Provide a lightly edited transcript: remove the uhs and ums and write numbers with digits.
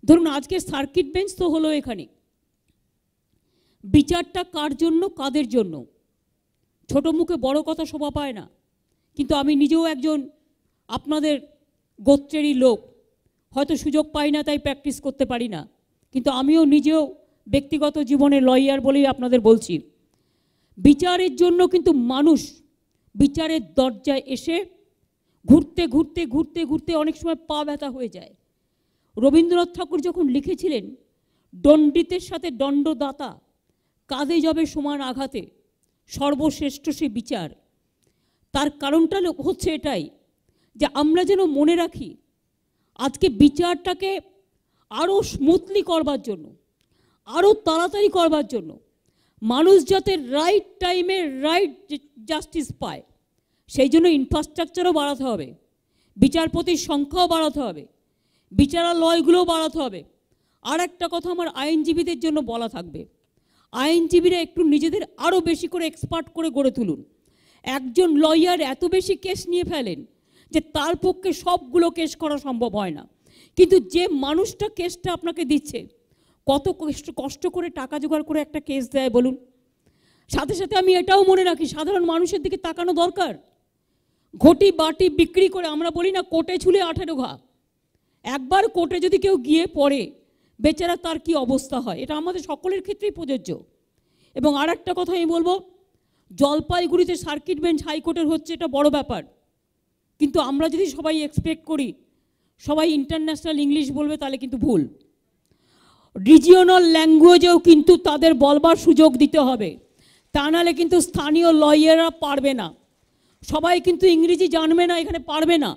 ধরুন আজকে circuit bench তো হলো এখানে, বিচারটা কার জন্য, কাদের জন্য? ছোট মুখে বড় কথা শোভা পায় না, কিন্তু আমি নিজেও একজন আপনাদের গোত্রেরই লোক, হয়তো সুযোগ পাই না তাই প্র্যাকটিস করতে পারি না, কিন্তু আমিও নিজেও ব্যক্তিগত জীবনে লয়ার বলেই আপনাদের বলছি, বিচারের জন্য কিন্তু মানুষ বিচারের দরজায় এসে ঘুরতে ঘুরতে ঘুরতে ঘুরতে অনেক সময় পা ব্যথা হয়ে যায়। রবীন্দ্রনাথ ঠাকুর যখন লিখেছিলেন দণ্ডিতের সাথে দণ্ডদাতা, কাঁধে যাবে সমান আঘাতে, সর্বশ্রেষ্ঠ সে বিচার, তার কারণটা হচ্ছে এটাই যে আমরা যেন মনে রাখি আজকে বিচারটাকে আরও স্মুথলি করবার জন্য, আরও তাড়াতাড়ি করবার জন্য, মানুষ যাতে রাইট টাইমে রাইট জাস্টিস পায়, সেই জন্য ইনফ্রাস্ট্রাকচারও বাড়াতে হবে, বিচারপতির সংখ্যাও বাড়াতে হবে, বিচারালয়গুলোও বাড়াতে হবে। আর একটা কথা আমার আইনজীবীদের জন্য বলা থাকবে, আইনজীবীরা একটু নিজেদের আরও বেশি করে এক্সপার্ট করে গড়ে তুলুন। একজন লয়ার এত বেশি কেস নিয়ে ফেলেন যে তার পক্ষে সবগুলো কেস করা সম্ভব হয় না, কিন্তু যে মানুষটা কেসটা আপনাকে দিচ্ছে কত কষ্ট করে টাকা জোগাড় করে একটা কেস দেয় বলুন। সাথে সাথে আমি এটাও মনে রাখি সাধারণ মানুষের দিকে তাকানো দরকার। ঘটি বাটি বিক্রি করে, আমরা বলি না কোটে ছুলে 18 ঘা, একবার কোর্টে যদি কেউ গিয়ে পড়ে বেচারা তার কি অবস্থা হয়, এটা আমাদের সকলের ক্ষেত্রেই প্রযোজ্য। এবং আর একটা কথা আমি বলবো, জলপাইগুড়িতে সার্কিট বেঞ্চ হাইকোর্টের হচ্ছে, এটা বড় ব্যাপার, কিন্তু আমরা যদি সবাই এক্সপেক্ট করি সবাই ইন্টারন্যাশনাল ইংলিশ বলবে তাহলে কিন্তু ভুল। রিজিওনাল ল্যাঙ্গুয়েজেও কিন্তু তাদের বলবার সুযোগ দিতে হবে, তা নাহলে কিন্তু স্থানীয় লয়াররা পারবে না। সবাই কিন্তু ইংরেজি জানবে না, এখানে পারবে না।